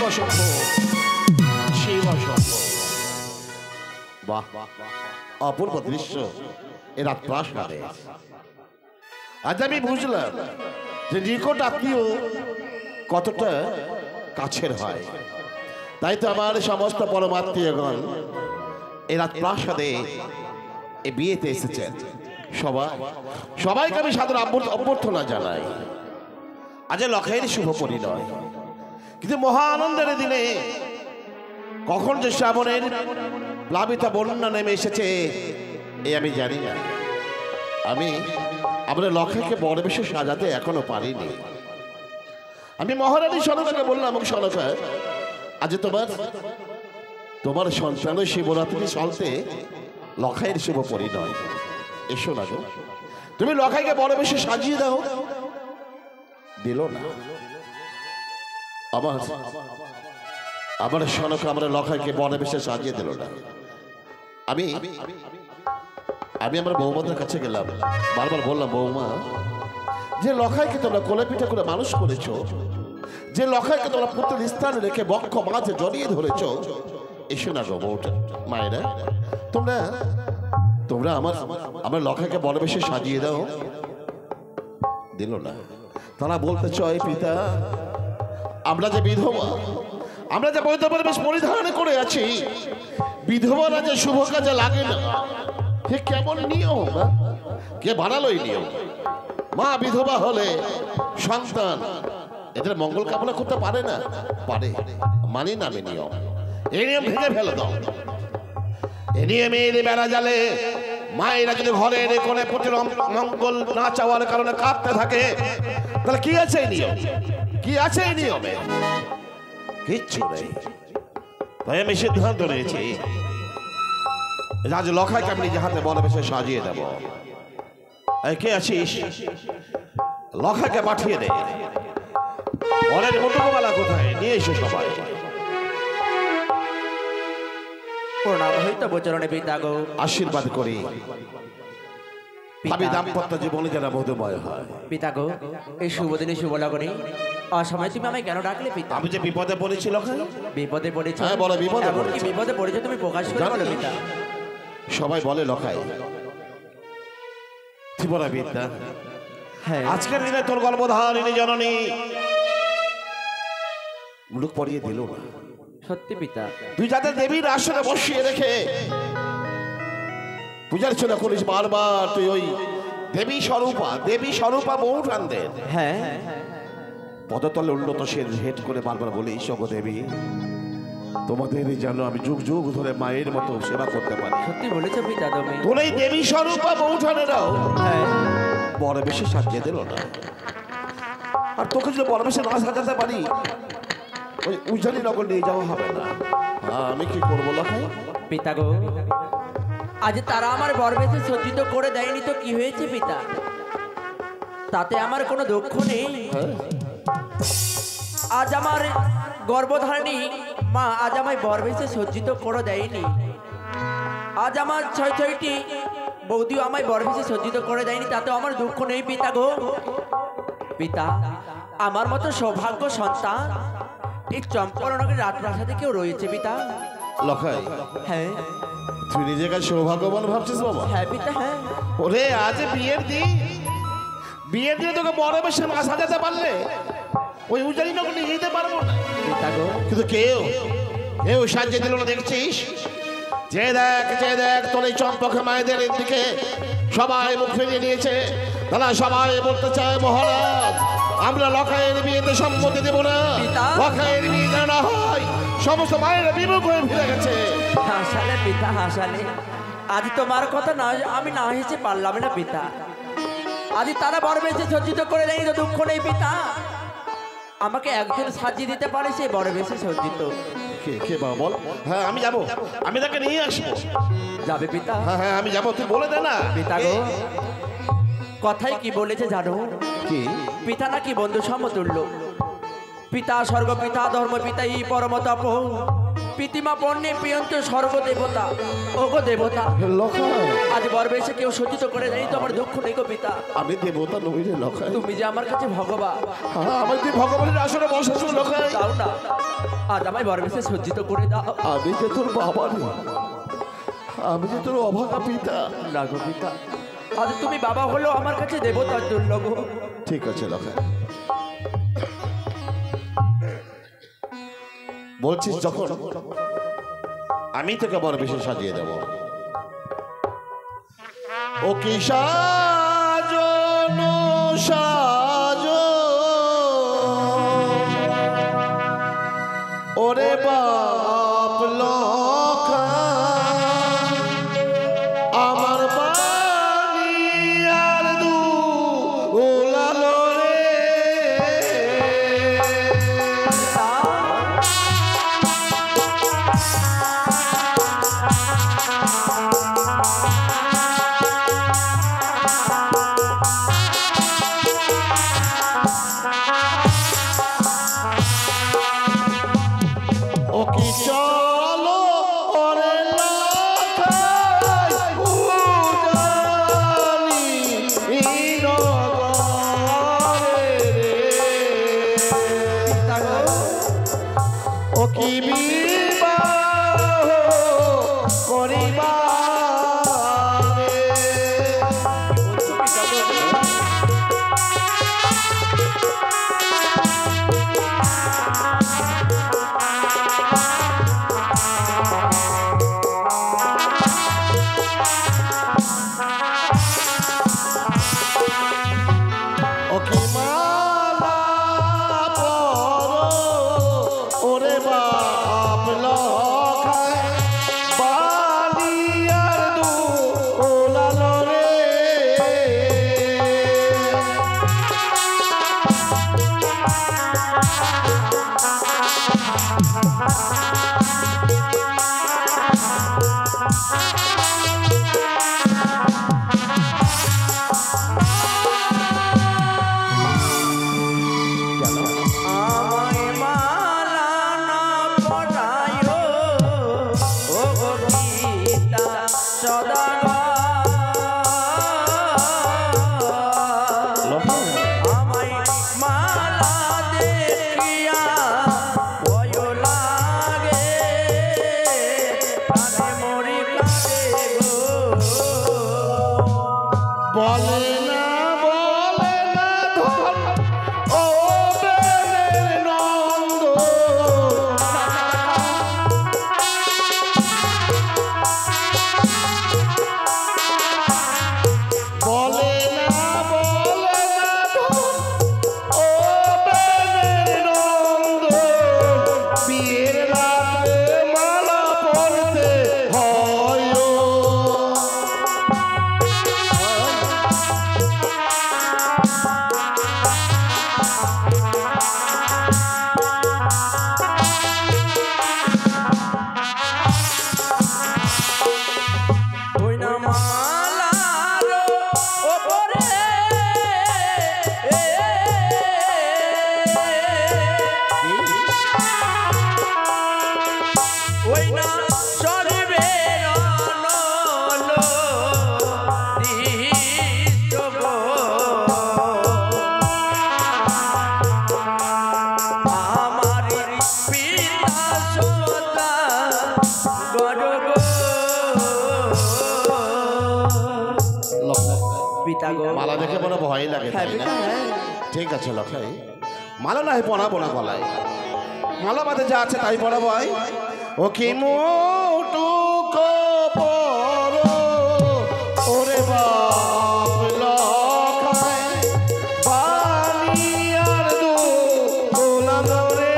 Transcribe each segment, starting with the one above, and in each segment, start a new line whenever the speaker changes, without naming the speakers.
অসম্ভব, শিব অসম্ভব। বাহ, অপূর্ব দৃশ্য এ রাজপ্রাসাদে। আজ আমি বুঝলাম যে নিকট আত্মীয় কতটা কাছের হয়। তাই তো আমার সমস্ত পরমাত্মীয়গণ এই রাজপ্রাসাদে এই বিয়েতে এসেছেন। সবাইকে আমি সাদর অভ্যর্থনা জানাই। আজ লখাইয়ের শুভ পরিণয়, কিন্তু মহা আনন্দের দিনে কখন যে শ্রাবণের প্লাবিত বন্যা নেমে এসেছে এই আমি জানি না। আমি আমরা লখাইকে বড় বেশি সাজাতে এখনো পারিনি। আমি মহারানী সনকাকে বললাম, সনকা আজ তোমার সন্তান শিবরাত্রি চলতে লখাইয়ের শুভ পরিণয়। এসো না গো, তুমি লখাইকে বড় বেশি সাজিয়ে দাও। দিল না। আমার সনকা আমরা লখাইকে বড় বেশি সাজিয়ে দিল না। আমি আমার বৌমাদের কাছে গেলাম, বারবার বললাম, বৌমা, যে লখাইকে তোমরা কোলে পিঠে করে মানুষ করেছো, যে লখাইকে তোমরা প্রত্যেক স্থানে রেখে বক্ষ মাঝে জড়িয়ে ধরেছো, এসো না গো বউটা, মায়েরা, তোমরা আমার লখাইকে বড় বেশি সাজিয়ে দাও। দিল না। তারা বলতে চায়, পিতা, আমরা যে বিধবা, আমরা যে বৈধ পরিবেশ পরিধারণ করে আছি, বিধবারা যে শুভ কাজে লাগে না, সে কেমন নিয়ম? কে বানালো এই নিয়ম? মা বিধবা হলে সন্তান এদের মঙ্গল কামনা করতে পারে না? পারে। মানি নামে নিয়ম, এই নিয়ম ভেঙে ফেলে দাও। এই নিয়মে বেড়া জালে মায়েরা যদি ঘরে এনে কোনে প্রতি মঙ্গল না চাওয়ার কারণে কাঁদতে থাকে, তাহলে কি আছে এই নিয়ম? কি আছে এই নিয়মে? কিচ্ছু নেই। তাই আমি সিদ্ধান্ত নিয়েছি, আজ লখাইকে আমি নিজে হাতে বড় বেশি সাজিয়ে দেব। কে আছিস? লখাইকে পাঠিয়ে দে। অনেক মুটুকোবালা কোথায়? নিয়ে এসো সবাই।
প্রণাম হইত বচরণে পিতা গো।
আশীর্বাদ করি ভাবি দাম্পত্য জীবনে যেন মধুময় হয়।
পিতা গো, এই শুভ দিনে শুভ লগনে অসময় তুমি আমায় কেন ডাকলে পিতা?
আমি যে বিপদে পড়েছি লখাই।
বিপদে পড়েছি?
হ্যাঁ বলো, বিপদে
পড়েছি। বিপদে পড়েছে তুমি প্রকাশ করে বলো পিতা।
সবাই বলে লখাই ত্রিপুরা বিদ্যা,
হ্যাঁ,
আজকের দিনে তোর গর্ভধারিণী জননী মুলুক পরিয়ে দিল না।
সত্যি পিতা।
তুই যাদের দেবীর আসনে বসিয়ে রেখে পূজার চলে করিস বারবার, তুই ওই দেবী স্বরূপা বৌঠানদের
হ্যাঁ
পদতলে উন্নত সে হেট করে বারবার বলিস, ওগো দেবী, তোমাদের যেন আমি যুগ যুগ ধরে মায়ের মতো সেবা করতে পারি।
সত্যি বলেছো পিতা তুমি।
তোর এই দেবী স্বরূপা বৌঠানেরাও
হ্যাঁ
বড় বেশি সাজিয়ে দিল না। আর তোকে যদি বড় বেশি না সাজাতে পারি, ওই উজানি নগর নিয়ে যাওয়া হবে না। আমি কি করবো লখাই?
পিতা গো, আজ তারা আমার বরবেশে সজ্জিত করে দেয়নি তো কি হয়েছে পিতা? তাতে আমার কোনো দুঃখ নেই। আজ আমার গর্ভধারিণী মা আজ আমায় বরবেশে সজ্জিত করে দেয়নি। আজ আমার ছয়টি বৌদিও আমায় বরবেশে সজ্জিত করে দেয়নি, তাতেও আমার দুঃখ নেই পিতা গো। পিতা, আমার মতো সৌভাগ্য সন্তান এই চম্পরনগরের রাজপ্রাসাদে কেউ রয়েছে পিতা?
লখাই,
হ্যাঁ।
তুই নিজেকে সৌভাগ্যবান ভাবছিস বাবা?
হ্যাঁ পিতা, হ্যাঁ।
ওরে আজ বিয়ের দিনে তোকে বড় বেশি মা সাজাতে পারলে ওই উজানি নগর নিয়ে যেতে পারবো না
পিতা গো।
কিন্তু কেউ সাজিয়ে দিল না। দেখছিস, যে দেখ তোর এই চম্পক মায়েদের দিকে সবাই মুখ ফিরিয়ে নিয়েছে। তারা সবাই বলতে চায়, মহারাজ, আমরা লখাইয়ের বিয়েতে সম্মতি দেব না। লখাইয়ের বিয়ে না হয়, সমস্ত মায়ের বিমুখ হয়ে ফিরে গেছে।
হাসালে পিতা, হাসালে। আজ তোমার কথা না আমি না হেসে পারলাম না পিতা। আজ তারা বরবেশে সজ্জিত করে দেয়নি তো দুঃখ নেই পিতা। আমাকে একজন সাজিয়ে দিতে পারে, সেই বরবেশে সজ্জিত।
কে বাবা বল? হ্যাঁ আমি যাবো, আমি তাকে নিয়ে আসবো।
যাবে পিতা?
হ্যাঁ আমি যাবো, তুই বলে দে না।
পিতা গো, কথাই কি বলেছে জানো?
কি?
পিতা নাকি বন্ধু সমতুল্য। পিতা স্বর্গ, পিতা ধর্ম, পিতা এই পরম তপ। প্রীতিমা পণ্যে প্রিয়ন্ত সর্বদেবতা ওগো দেবতা
লখাই
আজ বরবেশে কেউ সজ্জিত করে দেয়নি তো আমার দুঃখ নেই গো পিতা।
আমি দেবতা নই রে লখাই।
তুমি যে আমার কাছে ভগবান,
আমার তুই ভগবানের আসনে বসেছ লখাই।
দাও না আজ আমায় বরবেশে সজ্জিত করে দাও।
আমি যে তোর বাবা রে, আমি যে তোর অভাগা পিতা।
না গো পিতা, আজ তুমি বাবা হলো আমার কাছে দেবতার তুল্য গো।
ঠিক আছে লখাই, বলছিস যখন আমি তোকে বড় বেশি সাজিয়ে দেব। ও কি সাজন সাজ ওরে বাপ লখা আমার বাণী আর দু ওলালো রে। ও কি চলো ওরে লখাই উজানি নগরে রে। ও কি বিবাহ করিবা রে। ও কি মালা পরো ওরে বাপ লখাই বাণী আর দু ওলালো রে।
আমায় মালা না পরায়ো ও গো পিতা সদাগর। আমায় মালা দেখিয়া ভয় লাগে প্রাণে মরি কাঁদে গো।
বলে না ধন ও বেনের নন্দ বলে না ধন ও বেনের নন্দ বিয়ের রাতে মালা পরতে হয়।
ওই না মালার ওপরে ওই না সর্বের অনল দৃশ্য গো। আমার পিতা সদা গড় গো। পিতা গো
মালা দেখে মনে ভয় লাগে
হ্যাঁ
তাই না?
পিতা হ্যাঁ।
ঠিক আছে লখাই, মালা না হয় পরাবো না গলায়, মালা বাদে যা আছে তাই পরাবো। ও কি মুটুকো পরো ওরে বাপ লখাই বাণী আর দু ওলালো রে।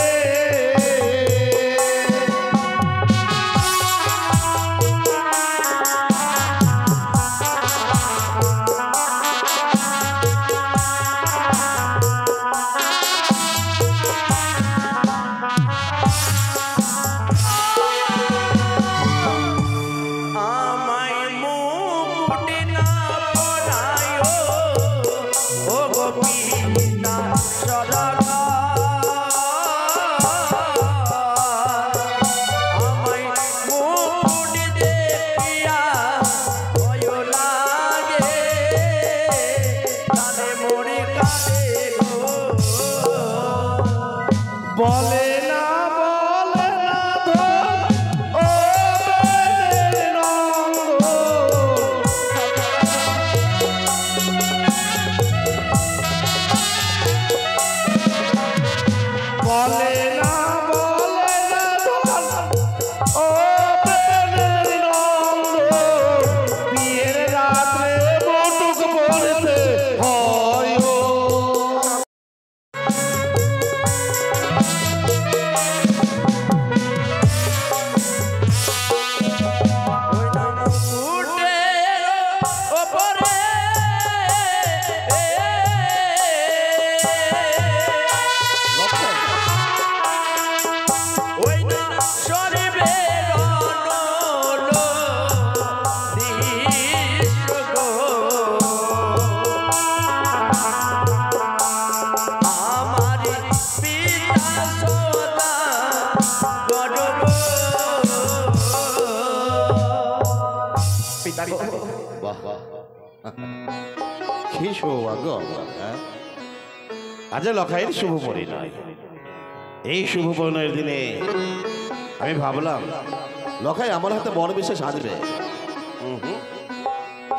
বলে না ধন ও বেনের নঙ্গ। বলে না ধন ও বেনের নঙ্গ। বিয়ের রাত্রে বটুক পড়তে হয় ও। কি সৌভাগ্য আজ লখাইয়ের শুভ পরিণয়। এই শুভ পরিণয়ের দিনে আমি ভাবলাম লখাই আমার হাতে বড় বেশি সাজবে,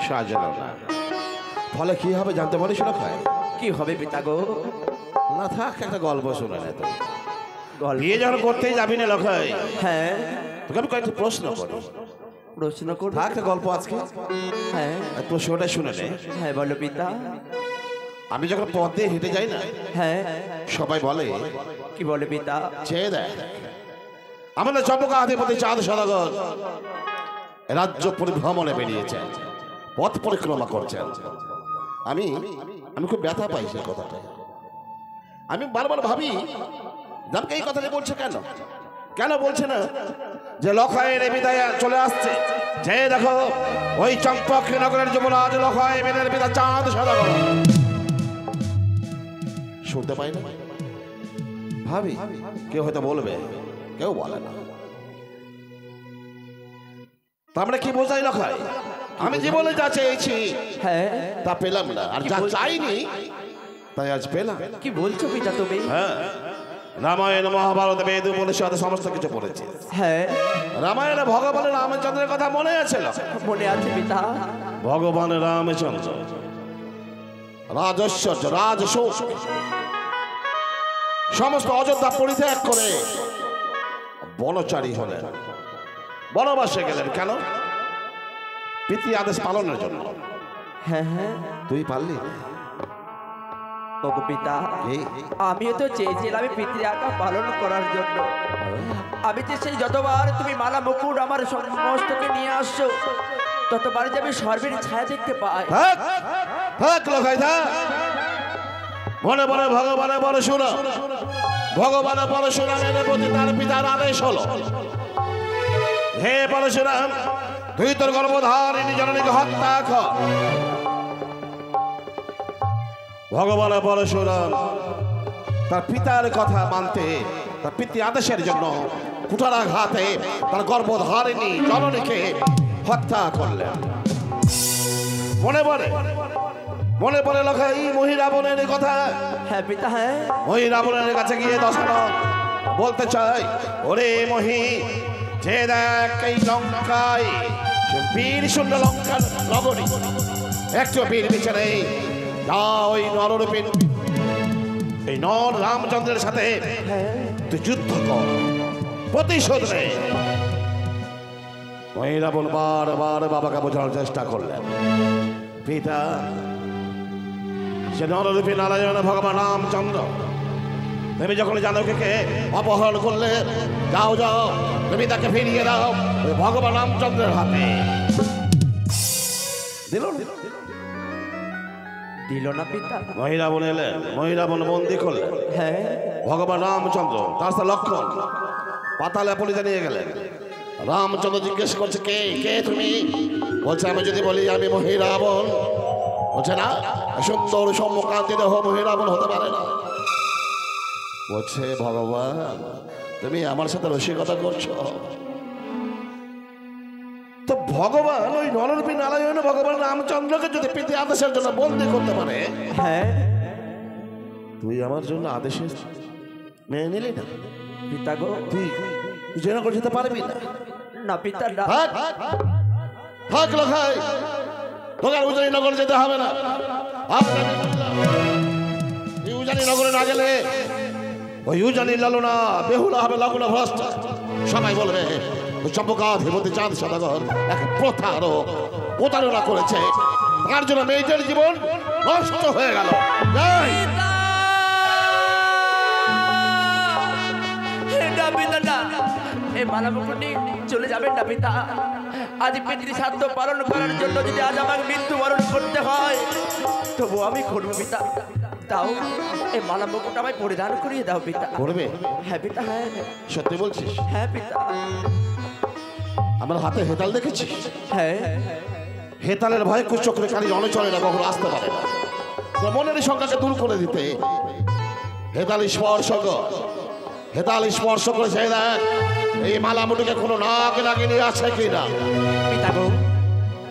সাজালো না। ফলে কি হবে জানতে পারিস লখাই?
কি হবে পিতা গো?
না থাক, একটা গল্প শুনে নে। তো বিয়ে যখন করতেই যাবি না লখাই,
হ্যাঁ
তোকে আমি কয়েকটা প্রশ্ন করি।
প্রশ্ন করো।
থাক, একটা গল্প আজকে।
হ্যাঁ
প্রশ্নটা শুনে নে।
হ্যাঁ বলো পিতা।
আমি যখন পথ দিয়ে হেঁটে যাই না,
হ্যাঁ
সবাই বলে,
কি বলে পিতা?
চেয়ে দেয় আমাদের চম্পকা আধিপতি চাঁদ সদাগর রাজ্য পরিভ্রমণে বেরিয়েছেন, পথ পরিক্রমা করছেন। আমি আমি খুব ব্যথা পাই সেই কথাটা। আমি বারবার ভাবি জানকে এই কথাটা বলছে কেন? কেন বলছে না যে লখাইয়ের বিদায় চলে আসছে, যে দেখো ওই চম্পক নগরের যুবরাজ লখাই বেনের পিতা চাঁদ সদাগর। শুনতে পাই না, ভাবি কেউ হয়তো বলবে, কেউ বলে না। আমরা কি বোঝাই লখাই? আমি জীবনে যা চেয়েছি
হ্যাঁ
তা পেলাম না, আর যা চাইনি তাই আজ পেলাম।
কি বলছো পিতা তুমি?
হ্যাঁ, রামায়ণ মহাভারত বেদ উপনিষদ সমস্ত কিছু পড়েছি।
হ্যাঁ
রামায়ণে ভগবান রামচন্দ্রের কথা মনে আছে?
মনে আছে পিতা।
ভগবান রামচন্দ্র রাজৈশ্বর্য রাজশোক সমস্ত অযোধ্যা পরিত্যাগ করে বনচারী হলেন, বনবাসে গেলেন। কেন? পিতৃ আদেশ পালনের জন্য।
হ্যাঁ হ্যাঁ
তুই পারলি?
ওগো পিতা, আমিও তো চেয়েছিলাম আমি পিতৃ আজ্ঞা পালন করার জন্য। আমি যে সেই যতবার তুমি মালা মুকুট আমার সমস্তকে নিয়ে আসছো, ততবার যে আমি সর্বের ছায়া দেখতে পাই।
মনে মনে ভগবানের পরশুরাম, ভগবানের পরশুরামের প্রতি তার পিতার আদেশ হলো, হে পরশুরাম, তুই তোর গর্ভধারিণী জননীকে হত্যা কর। ভগবানের পরশুরাম তার পিতার কথা মানতে, তার পিতৃ আদেশের জন্য কুঠারাঘাতে তার গর্ভধারিণী জননীকে হত্যা করলেন। মনে পড়ে লখাই মহিরাবণের কথা।
হ্যাঁ পিতা, হ্যাঁ।
মহিরাবণের কাছে গিয়ে দশরথ বলতে চাই, ওরে মহি, যে দেখ এই লঙ্কায় বীর শূন্য লঙ্কার নগরী, একটু বীর বেঁচে নেই। যা ওই নররূপী এই নর রামচন্দ্রের সাথে তুই যুদ্ধ কর, প্রতিশোধ নে। মহিরাবণ বারবার বাবাকে বোঝানোর চেষ্টা করলেন, পিতা, সে নররূপী নারায়ণ ভগবান রামচন্দ্র, তুমি যখন জানকীকে অপহরণ করলে, যাও যাও তুমি তাকে ফিরিয়ে দাও ভগবান রামচন্দ্রের হাতে।
দিল না পিতা।
মহিরাবণ এলেন, মহিরাবণ বন্দি করলেন।
হ্যাঁ,
ভগবান রামচন্দ্র তার সাথে লক্ষণ পাতালে পলিতে নিয়ে গেলেন। রামচন্দ্র জিজ্ঞেস করছে, কে কে তুমি? বলছে, আমি যদি বলি আমি মহিরাবণ, বলছে না, সুন্দর সম্মুখান্তি দেহ মহিরাবণ হতে পারে না। বলছে, ভগবান তুমি আমার সাথে রসিকতা করছো? তো ভগবান ওই নররূপী নারায়ণ ভগবান রামচন্দ্রকে যদি পিতৃ আদেশের জন্য বন্দি করতে পারে,
হ্যাঁ,
তুই আমার জন্য আদেশের মেনে নিলি না?
পিতা গো,
তুই জয়নগর যেতে পারবি না?
না পিতা না।
থাক থাক লখাই, তোকে আর উজানি নগর যেতে হবে না। তুই উজানি নগরে না গেলে ওই উজানি লালনা বেহুলা হবে, লাগুনা ভ্রষ্ট। সবাই বলবে ওই চম্পকা ধীমতি চাঁদ সদাগর এক প্রতারণা করেছে, তার জন্য মেয়েটার জীবন নষ্ট হয়ে গেল।
এই মালামুকুটনি চলে যাবেন না পিতা। আজ পিতৃ শ্রাদ্ধ পালন করার জন্য যদি আজ আমাকে মৃত্যুবরণ করতে হয় তবু আমি করবো পিতা। তাও এই মালামুকুট আমায় পরিধান করিয়ে দাও পিতা।
করবে?
হ্যাঁ পিতা। হ্যাঁ
সত্যি বলছিস?
হ্যাঁ পিতা।
আমার হাতে হেতাল দেখেছিস?
হ্যাঁ।
হেতালের ভয়ে কুচক্রে কালী অনচলেরা কখনো আসতে পারে না। তোর মনের সংখ্যাকে দূর করে দিতে হেতাল স্পর্শ কর। হেতাল স্পর্শ করে সেই দেখ এই মালামুটিকে কোনো নাক লাগিয়ে আছে কিনা।
পিতা গো,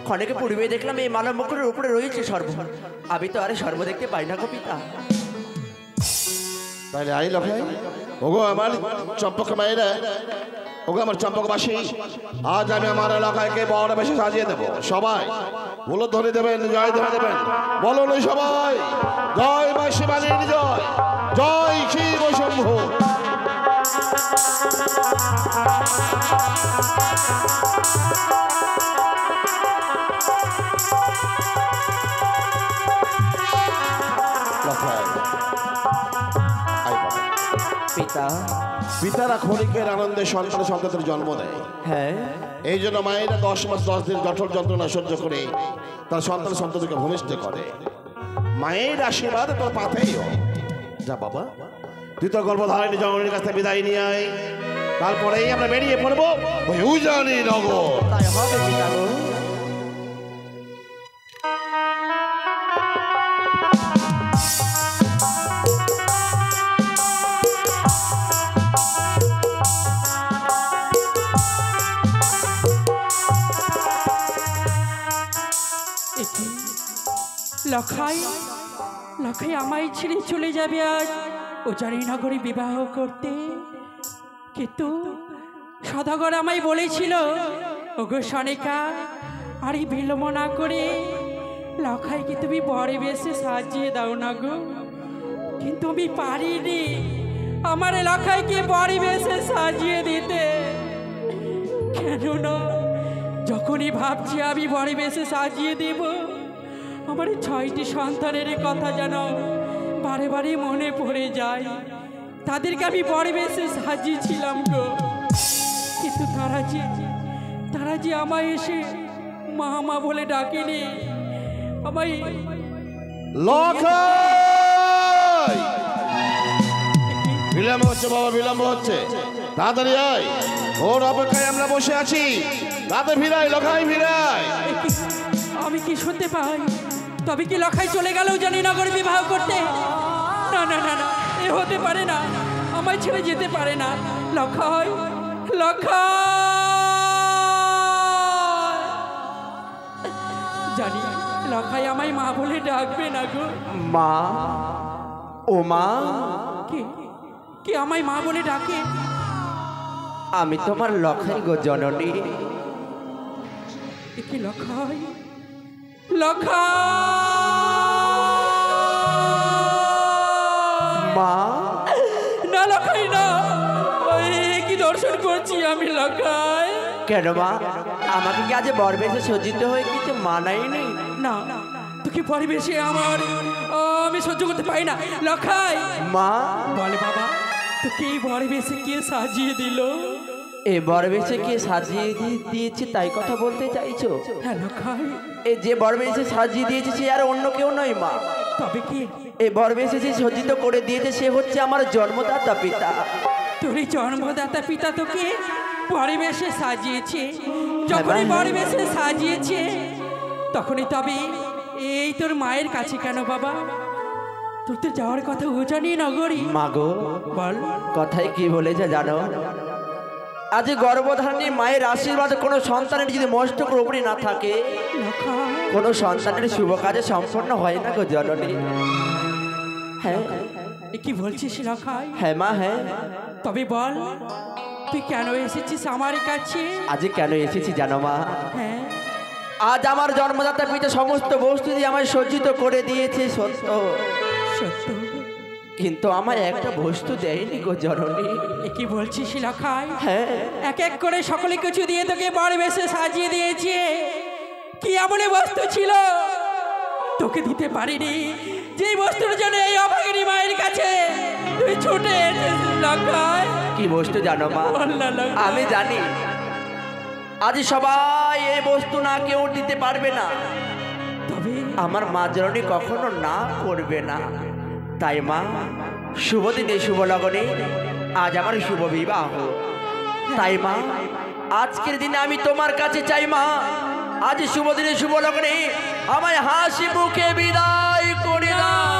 ক্ষণেকে পূর্বে দেখলাম এই মালামুকুটের উপরে রয়েছে সর্ব। আমি তো আরে সর্ব দেখতে পাই না গো পিতা।
তাইলে আই লখাই, ওগো আমার চম্পক মায়েরা, ওগো আমার চম্পকবাসী, আজ আমি আমার এলাকাকে বড় বেশি সাজিয়ে দেবো। সবাই বলো ধরে দেবেন, জয় ধরে দেবেন। বলুন সবাই, জয় মা শিবানীর জয়, জয় শিব শম্ভু।
পিতা,
পিতারা ক্ষণিকের আনন্দে সন্তানের জন্ম দেয়।
হ্যাঁ,
এই জন্য মায়েরা 10 মাস 10 দিন জঠর যন্ত্রণা সহ্য করে তার সন্তানকে ভূমিষ্ঠ করে। মায়ের আশীর্বাদ তোর পাতেই হয়। যা বাবা, তুই তো গর্ভধারিণী জননীর কাছে বিদায় নিয়ে আয়, তারপরেই আমরা বেরিয়ে পড়বো ওই উজানি নগর।
তাই হবে পিতা গো।
লখাই লখাই আমায় ছেড়ে চলে যাবে আজ উজানি নগরে বিবাহ করতে। কিন্তু সদাগর আমায় বলেছিল, ওগো সনিকা, আর এই বিলম্ব না করে লখাইকে তুমি বরে বেশে সাজিয়ে দাও না গো। কিন্তু আমি পারিনি আমার লখাইকে বরে বেশে সাজিয়ে দিতে। কেননা যখনই ভাবছি আমি বরে বেশে সাজিয়ে দেব, আমার 6টি সন্তানের কথা যেন বারে বারে মনে পড়ে যায়। তাদেরকে আমি বড় বেশি সাজিয়েছিলাম গো, কিন্তু তারা যে আমায় এসে মা মা বলে ডাকেনি। আমায়
লখাই, বিলম্ব হচ্ছে বাবা, বিলম্ব হচ্ছে, তাড়াতাড়ি আয়, ওর অপেক্ষায় আমরা বসে আছি। রাতে ফিরাই লখাই, ফিরাই।
আমি কি শুনতে পাই? তবে কি লখাই চলে গেল উজানি নগরে বিবাহ করতে? না না না না, এ হতে পারে না, আমায় ছেড়ে যেতে পারে না। লখাই, লখাই, জানি লখাই আমায় মা বলে ডাকবে না গো।
মা, ও মা,
কে আমায় মা বলে ডাকে?
আমি তোমার লখাই গো জননী।
কি লখাই, লখাই,
মা,
না লখাই না, কি দর্শন করছি আমি লখাই।
কেন মা, আমাকে কি আজ বরবেশে সজ্জিত হয়ে কিছু মানায়নি?
না, তোকে পরিবেশে আমার আমি সহ্য করতে পারি না লখাই।
মা,
বলে বাবা, তোকে এই পরিবেশে কে সাজিয়ে দিল?
এ বরবেশে কে সাজিয়ে দিয়েছে তাই কথা বলতে চাইছো?
হ্যাঁ লখাই,
এই যে বরবেশে সাজিয়ে দিয়েছে সে আর অন্য কেউ নয় মা।
তবে কি?
এই বরবেশে যে সজ্জিত করে দিয়েছে সে হচ্ছে আমার জন্মদাতা পিতা।
তোর এই জন্মদাতা পিতা তোকে পরিবেশে সাজিয়েছে। যখনই পরিবেশে সাজিয়েছে তখনই তবে এই তোর মায়ের কাছে কেন বাবা? তোর তো যাওয়ার কথা উজানি নগরী।
মাগো,
বল,
কথায় কি বলেছে জানো? আজ গর্ভধারণী মায়ের আশীর্বাদ কোনো সন্তানের যদি মস্তকের উপরে না থাকে, কোনো সন্তানের শুভ কাজে সম্পন্ন হয় না গো জননী। হ্যাঁ,
এ কি বলছিস লখাই?
হ্যাঁ মা, হ্যাঁ।
তবে বল, তুই কেন এসেছিস আমার কাছে?
আজ কেন এসেছি জানো মা?
হ্যাঁ,
আজ আমার জন্মদাতা পিতা সমস্ত বস্তু দিয়ে আমায় সজ্জিত করে দিয়েছে সত্য,
সত্য।
কিন্তু আমায় একটা বস্তু দেয়নি গো জননী।
এ কি বলছিস লখাই?
হ্যাঁ,
এক এক করে সকলে কিছু দিয়ে তোকে বর বেশে সাজিয়ে দিয়েছে। কি এমন বস্তু ছিল তোকে দিতে পারিনি, যে বস্তুর জন্য এই অভাগিনী মায়ের কাছে তুই ছুটে এসেছিস লখাই?
কি বস্তু জানো মা?
বল না লখাই।
আমি জানি আজ সবাই এই বস্তু না কেউ দিতে পারবে না,
তবে
আমার মা জননী কখনো না করবে না। তাই মা, শুভ দিনে শুভ লগনে আজ আমার শুভ বিবাহ। তাই মা, আজকের দিনে আমি তোমার কাছে চাই মা, আজ শুভ দিনে শুভ লগনে আমায় হাসি মুখে বিদায় করে দাও।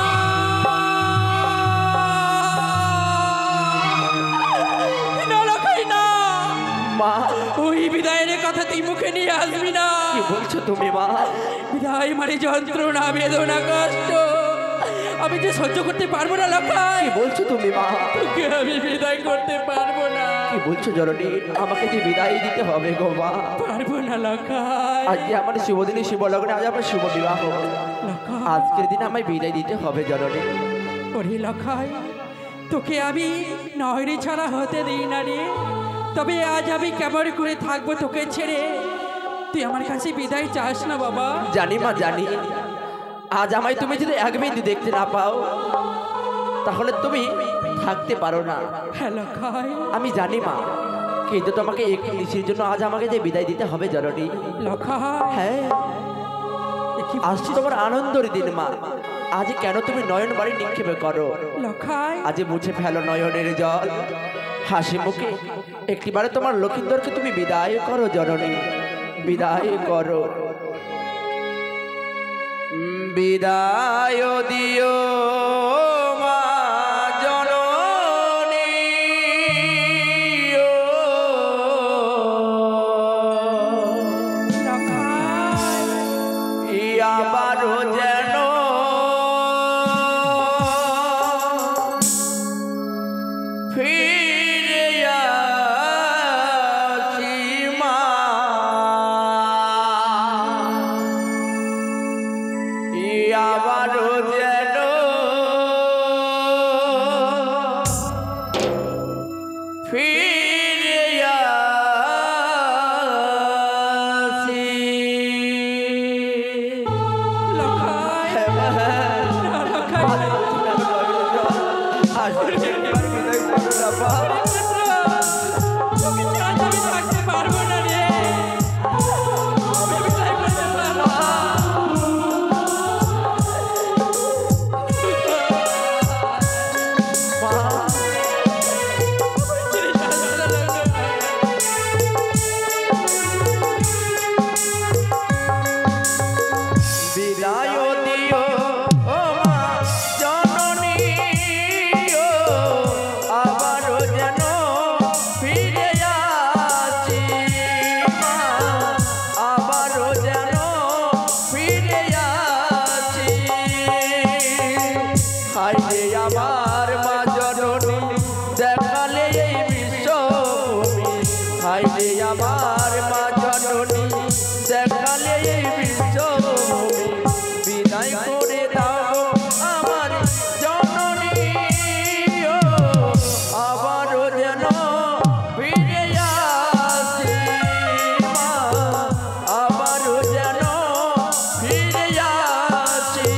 না লখাই না,
মা,
ওই বিদায়ের কথা তুই মুখে নিয়ে আসবি না।
কি বলছো তুমি মা?
বিদায় মানে যন্ত্রণা, বেদনা, কষ্ট আমি যে সহ্য করতে পারবো না লখাই।
কি বলছো তুমি মা?
তোকে আমি বিদায় করতে পারবো না।
কি বলছো জননী? আমাকে যে বিদায় দিতে হবে গো মা।
পারবো না লখাই।
আজকে আমার শুভ দিনে শুভ লগনে আজ আমার শুভ বিবাহ।
লখাই,
আজকের দিনে আমায় বিদায় দিতে হবে জননী।
ওরে লখাই, তোকে আমি নয়রে ছাড়া হতে দিই না রে। তবে আজ আমি কেমন করে থাকবো তোকে ছেড়ে? তুই আমার কাছে বিদায় চাস না বাবা?
জানি মা, জানি। আজ আমায় তুমি যদি এক বিন্দু দেখতে না পাও তাহলে তুমি থাকতে পারো না।
হ্যাঁ লখাই,
আমি জানি মা, কিন্তু তোমাকে একটু নিশির জন্য আজ আমাকে যে বিদায় দিতে হবে জননী।
লখাই।
হ্যাঁ,
এ কি
আজকে তোমার আনন্দের দিন মা। আজ কেন তুমি নয়ন বাড়ি নিক্ষেপে করো?
লখাই,
আজ মুছে ফেলো নয়নের জল, হাসি মুখে একটিবারে তোমার লক্ষিন্দরকে তুমি বিদায় করো জননী, বিদায় করো। বিদায় দিও মা জননী,
লখাই,
আবারও যেন ফিরে আসি মা, আবারও যেন ফিরে আসি।
লখাই, না লখাই, তোকে ছাড়া তো আমি থাকতে পারবো না রে। আমি বিদায় করতে পারবো না। ছেড়ে যাস না লখাই।
বিদায় দিও ও মা জননী, আবারও যেন ফিরে আসি মা, আবারও যেন ফিরে আসি। হায় রে আমার মা জননী, দেখালে এই বিশ্বভূমি, হায় রে আমার মা জননী, দেখালে এই বিশ্বভূমি, বিদায় করে দাও আমার জননী, আবারও যেন ফিরে আসি মা, আবারও যেন ফিরে আসি।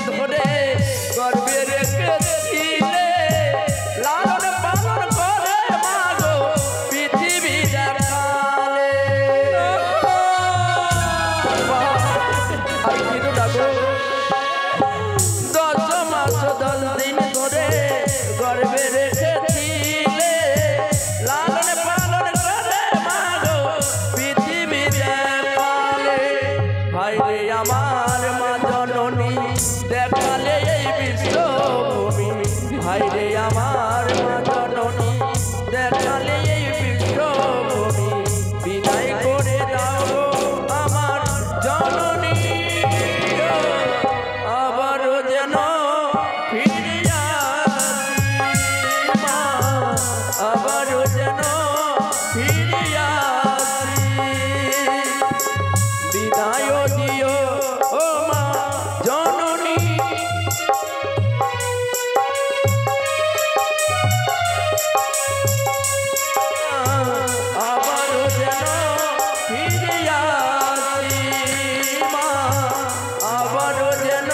ধরে গর্বে রেখেছিলে লালন পালন করে মাগো পৃথিবী দেখালে আর কিন্তু ডাকো 10 মাস 10 দিন ধরে গর্বে রেখেছিলে লালন পালন করে মাগো পৃথিবী দেখালে ভাইরে আমার মা জননী দেখালে এই বিশ্বভূমি ভাইরে আমার মা জননী দেখালে এই বিশ্বভূমি বিদায় করে দাও আমার জননী আবারও যেন ফিরিয়া আসি মা আবারও যেন ফিরিয়া আসি বিদায় দিও ও মা জননী আবারও যেন ফিরিয়া আসি মা আবারও যেন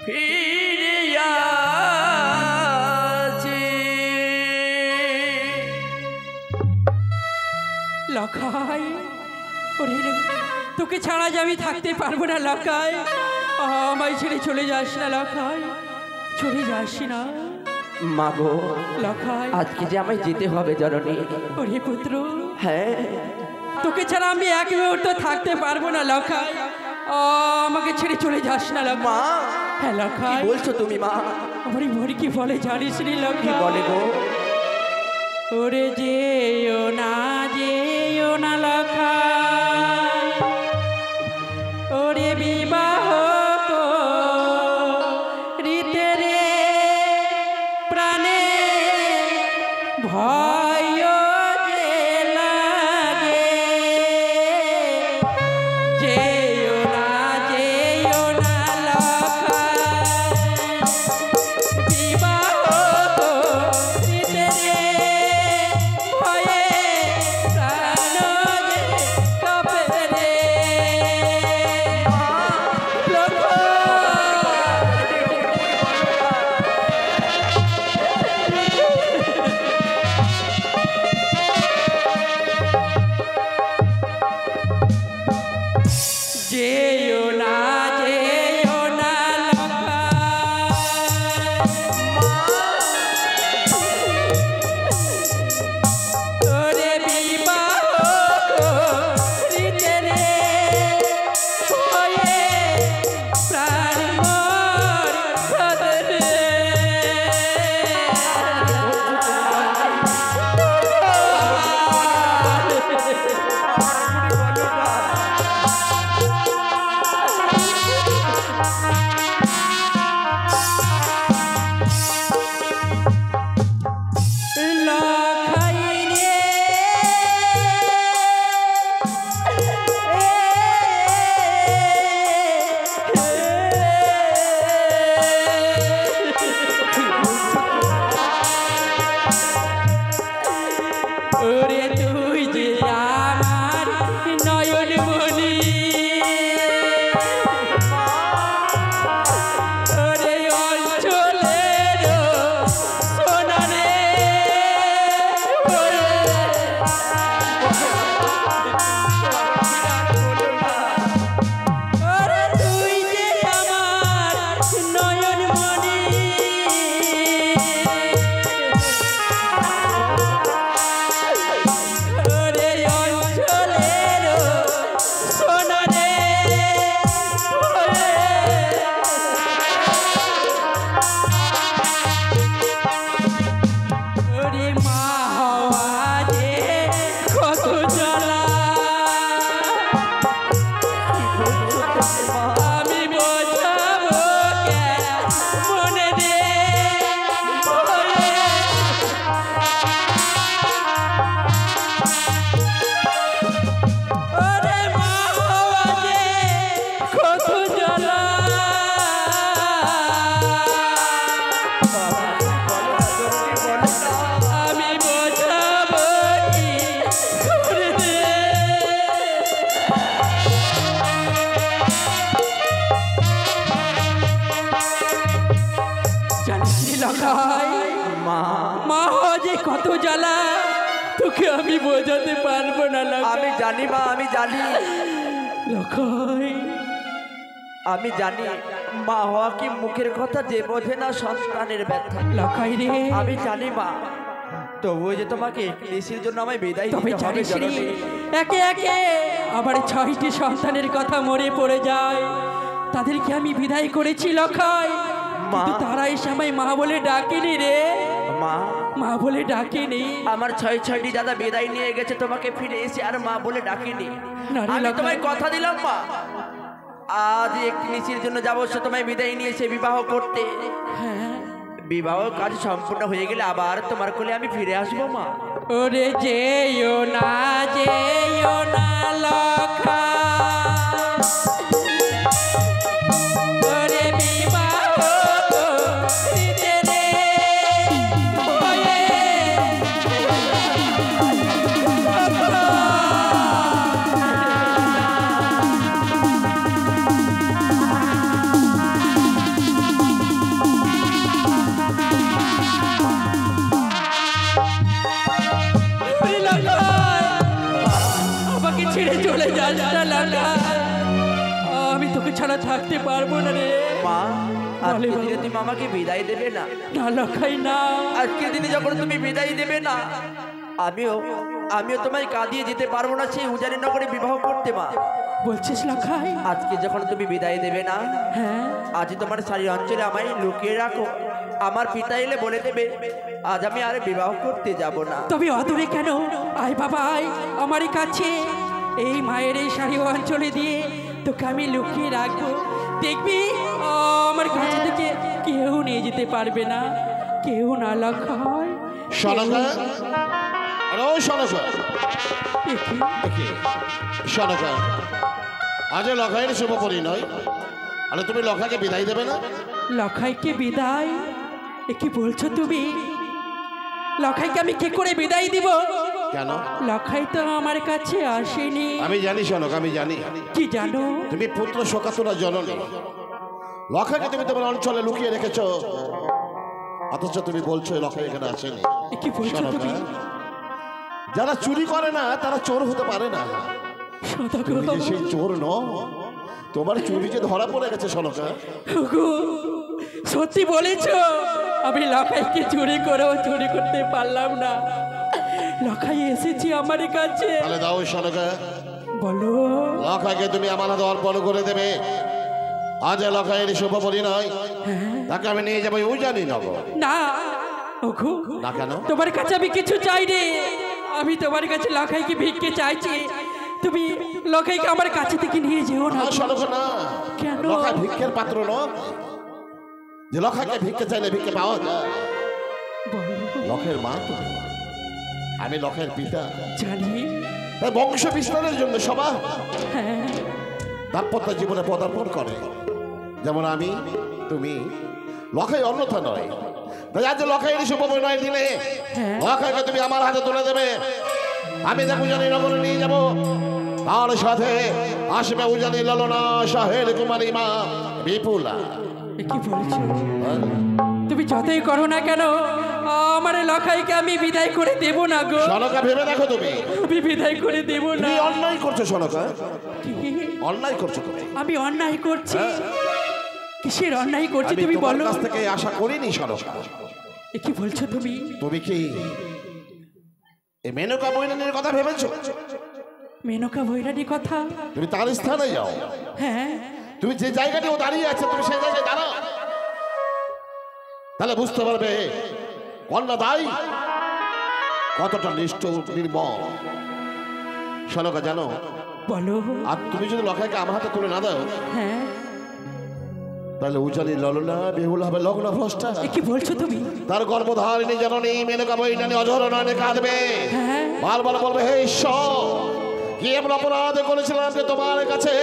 ফিরিয়া আসি
লখাই ওরে তোকে ছাড়া যে আমি থাকতে পারবো না লখাই আমায় ছেড়ে চলে যাস না লখাই চলে যাস না
মাগো
লখাই
আজকে যে আমায় যেতে হবে জননী
ওরে পুত্র
হ্যাঁ
তোকে ছাড়া আমি এক মুহূর্ত থাকতে পারবো না লখাই আমাকে ছেড়ে চলে যাস না লখাই
মা
হ্যাঁ
কি
লখাই
বলছো তুমি মা
আমার মরি কি বলে জানিস রে
কি
লখাই
বলে গো
ওরে যেও না লখাই ওরে বিবাহ করিতে রে প্রাণে ভয় যে লাগে যেও না লখাই বিবাহ করিতে রে ভয়ে প্রাণ যে কাঁপে রে যেও না তোরে বিবাহ করিতে রে ভয়ে প্রাণ মোর কাঁদে কত জ্বালা তোকে আমি বোঝাতে পারবো না লখাই।
আমি জানি মা, আমি জানি,
লখাই
আমি জানি মা হওয়া কি মুখের কথা যে বোঝে না সন্তানের ব্যথা।
লখাই রে,
আমি জানি মা, তবু যে তোমাকে কৃষির জন্য আমায় বিদায়
তবে
দিতে হবে
জানিস রে,
জননী।
একে একে আবার 6টি সন্তানের কথা মরে পড়ে যায়, তাদেরকে আমি বিদায় করেছি লখাই,
মা।
কিন্তু তারা এসে আমায় মা বলে ডাকেনি রে,
মা,
মা বলে ডাকেনি।
আমার 6টি দাদা বিদায় নিয়ে গেছে, তোমাকে ফিরে এসে আর মা বলে ডাকেনি।
না রে
আমি
লখাই।
তোমায় কথা দিলাম মা, আজ একটি নিশির জন্য যাবো, সে তোমায় বিদায় নিয়ে এসে বিবাহ করতে।
হ্যাঁ,
বিবাহ কাজ সম্পূর্ণ হয়ে গেলে আবার তোমার কোলে আমি ফিরে আসবো মা।
ওরে যেও না লখাই, ওরে বিবাহ করিতে রে, ওয়ে ওরে লখাই, আমাকে ছেড়ে চলে যাস না লখাই, আমি তোকে ছাড়া থাকতে পারবো না রে।
মা, আজকে
বলে
দিনে তুমি আমাকে বিদায় দেবে না?
না লখাই না,
আজকের দিনে যখন তুমি বিদায় দেবে না, আমিও তোমায় কাঁদিয়ে যেতে পারবো না সেই উজানি নগরে বিবাহ করতে মা।
বলছিস লখাই?
আজকে যখন তুমি বিদায় দেবে না,
হ্যাঁ,
আজ তোমার শাড়ি অঞ্চলে আমায় লুকিয়ে রাখো। আমার পিতা এলে বলে দেবে আজ আমি আর বিবাহ করতে যাব না।
তবে অদূরে কেন? আয় বাবা আয় আমারই কাছে, এই মায়ের এই শাড়ি অঞ্চলে দিয়ে তোকে আমি লুকিয়ে রাখবো, দেখবি আমার কাছে থেকে কেউ নিয়ে যেতে পারবে না, কেউ না লখাই।
সনকা, আরে ও সনকা, সনকা, আজ লখাইয়ের শুভ পরিণয়, আরে তুমি লখাকে বিদায় দেবে না?
লখাইকে বিদায়? এ কি বলছো তুমি? লখাইকে আমি কি করে বিদায় দিব?
কেন?
লখাই তো আমার কাছে আসেনি।
আমি জানি সনক, আমি জানি
কি জানো?
তুমি পুত্র শোকাতুরা জননী, লখাকে তুমি তোমার অঞ্চলে লুকিয়ে রেখেছো, অথচ তুমি বলছো লখাই এখানে আসেনি।
এ কি বলছো
সনকা,
তুমি?
যারা চুরি করে না তারা চোর হতে পারে না।
সদাগর,
তুমি যে সেই চোর নও, তোমার চুরি যে ধরা পড়ে গেছে সনকা।
ওগো, সত্যি বলেছো? আমি লখাইকে চুরি করেও চুরি করতে পারলাম না, লখাই এসেছি আমার কাছে।
তাহলে দাও সনকা,
বলো।
লখাকে তুমি আমার হাতে অর্পণ করে দেবে। আজ লখাইয়ের শুভ পরিণয়, তাকে আমি নিয়ে যাবো উজানি নগর।
না ওগো,
না কেন?
তোমার কাছে আমি কিছু চাই রে, আমি তোমার কাছে লখাইকে ভিক্ষে চাইছি, তুমি লখাইকে আমার কাছে থেকে নিয়ে যেও না।
সনকা না,
কেন?
লখাই ভিক্ষের পাত্র নয় যে লখাকে ভিক্ষে চাইলে ভিক্ষে পাওয়া যায়।
বলো।
লখের মা তো, আমি লখের পিতা,
জানি।
তাই বংশ বিস্তারের জন্য সবাই
হ্যাঁ,
দাম্পত্য জীবনে পদার্পণ করে, যেমন আমি তুমি। লখাই অন্যথা নয়, তাই আজ লখাইয়ের শুভ পরিণয় দিনে
হ্যাঁ।
লখাইকে তুমি আমার হাতে তুলে দেবে, আমি দেখো উজানি নগরে নিয়ে যাব। তার সাথে আসবে উজানি ললনা শাহের কুমারী মা বিপুলা।
এ কি বলছো? তুমি যতই করো না কেন, আমার লখাইকে আমি বিদায় করে দেব না গো।
সনকা, ভেবে দেখো তুমি,
আমি বিদায় করে দেব না।
তুমি অন্যায় করছো সনকা,
কি?
অন্যায় করছো তুমি।
আমি অন্যায় করছি?
হ্যাঁ।
কিসের অন্যায় করছি
আমি
তুমি
তোমার
বলো?
কাছ থেকে আশা করিনি সনকা।
এ কি বলছো তুমি?
তুমি কি এই মেনকা বৈরানীর কথা ভেবেছো?
মেনকা বৈরানী কথা?
তুমি তার স্থানে যাও,
হ্যাঁ,
তুমি যে জায়গাটি ও দাঁড়িয়ে আছে তুমি সেই জায়গায় দাঁড়াও, তাহলে বুঝতে পারবে কন্যা দাই কতটা নিষ্ঠুর নির্মম। সনকা জানো,
বলো।
আর তুমি যদি লখাইকে আমার হাতে তুলে না দাও,
হ্যাঁ,
তাহলে উজানি ললনা বেহুল হবে লগ্ন ভ্রষ্টা।
এ কি বলছো তুমি?
তার গর্ভধারিণী জননী মেনকা বৈরানী অঝর নয়নে কাঁদবে,
হ্যাঁ।
বারবার বলবে হে ঈশ্বর, কি এমন অপরাধ করেছিলাম যে তোমার কাছে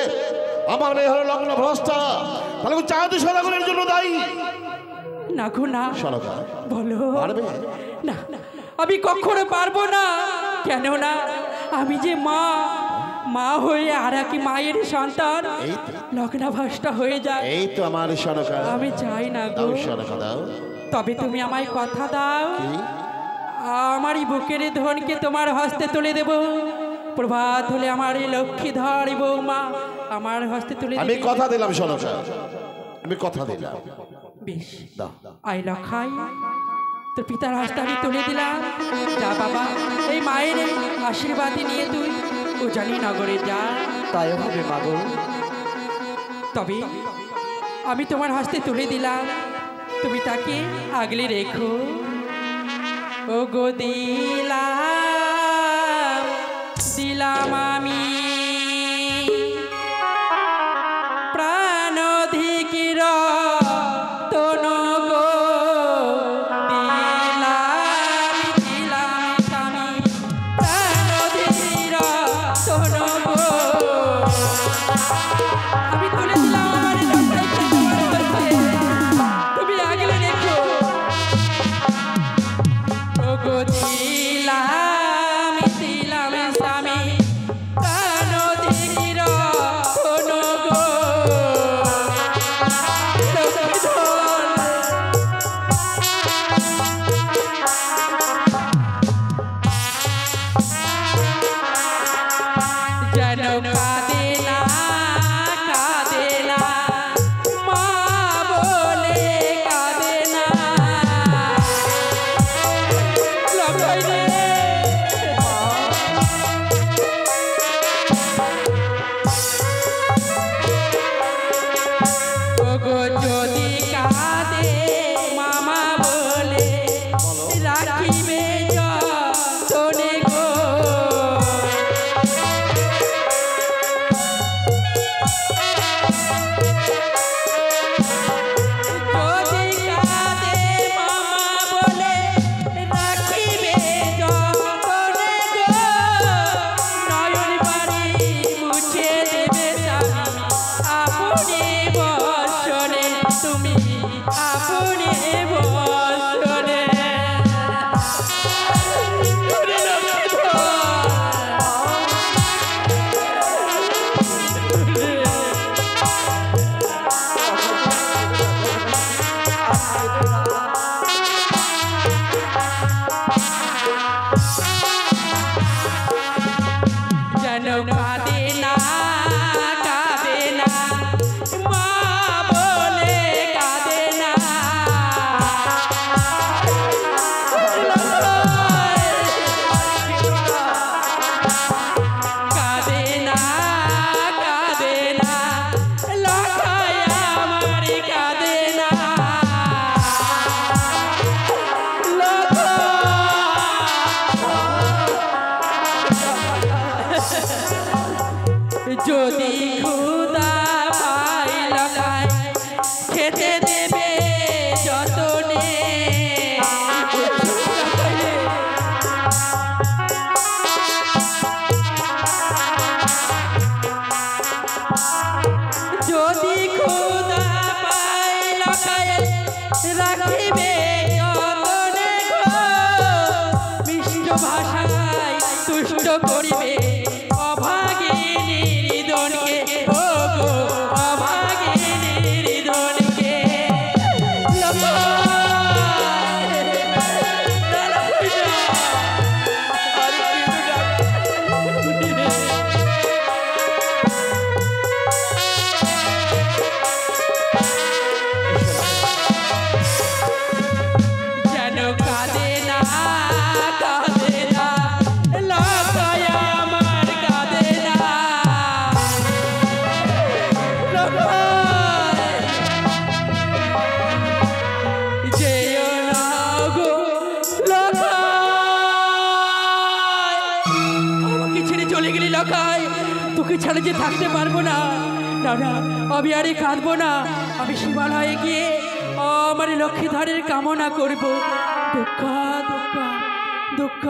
আমার মেয়ে হলো লগ্ন ভ্রষ্টা, তাহলে চাঁদ সদাগরের জন্য দায়ী।
না গো না।
সনকা,
বলো।
পারবে?
না, আমি কখনো পারবো না। কেন না? আমি যে মা, মা হয়ে আর এক মায়ের সন্তান
এই তো,
লগ্নভ্রষ্টা হয়ে যায়।
এই তো আমার সনকা।
আমি চাই না গো।
দাও সনকা দাও।
তবে তুমি আমায় কথা দাও,
কি?
আমারই বুকের ধনকে তোমার হস্তে তুলে দেব। প্রভাত হলে আমার এই লক্ষ্মীধর বৌমা আমার হস্তে তুলে
আমি
দেবে।
কথা দিলাম সনকা, আমি কথা দিলাম।
বেশ,
দাও।
আই লক্ষাই, তোর পিতার হস্তে আমি তুলে দিলাম। যা বাবা, এই মায়ের এই আশীর্বাদই নিয়ে তুই উজানি নগরে যা।
তাই হবে মাগো।
তবে আমি তোমার হস্তে তুলে দিলাম, তুমি তাকে আগলে রেখো। ও গো দিলাম দিলাম আমি প্রাণ অধিকির তনু গো, দিলাম দিলাম স্বামী প্রাণ অধিকির তনু গো। আমি তুলে দিলাম আমার লক্ষ্মীকে তোমার হস্তে, তুমি আগলে রেখো। ও গো দিলাম দিলাম স্বামী প্রাণ অধিকির তনু গো। যেন কাঁদে না কাঁদে না মা বলে কাঁদে না। লক্ষাই রে, ওগো যদি কাঁদে মামা বলে রাখিবে যতনে গো। যদি কাঁদে মামা বলে রাখিবে যতনে গো, নয়ন বাড়ি মুছে দেবে স্বামী আপনি বসনে, তুমি আপনি বসনে। যেন কাঁদে না কাঁদে না মা বলে কাঁদে না। কাঁদে না কাঁদে না লক্ষাই আমার কাঁদে না। যদি ক্ষুধা পাই লক্ষাই খেতে দেবে যতনে। যদি ক্ষুধা পাই লক্ষাই রাখিবে যতনে গো, মিষ্ট ভাষায় তুষ্ট করিবে অভাগিনী হৃদয়কে। ও গো অভাগিনী হৃদয়কে। যেন কাঁদে না কাঁদে না লক্ষাই আমার কাঁদে না। লক্ষাই যেও না গো লক্ষাই, আমাকে ছেড়ে চলে গেলি লক্ষাই, তোকে ছাড়া যে থাকতে পারবো না। না না, আমি আরে কাঁদবো না, আমি শিবালয়ে গিয়ে আমার লক্ষ্মীধরের কামনা করব। দুঃখ দুঃখ দুঃখ।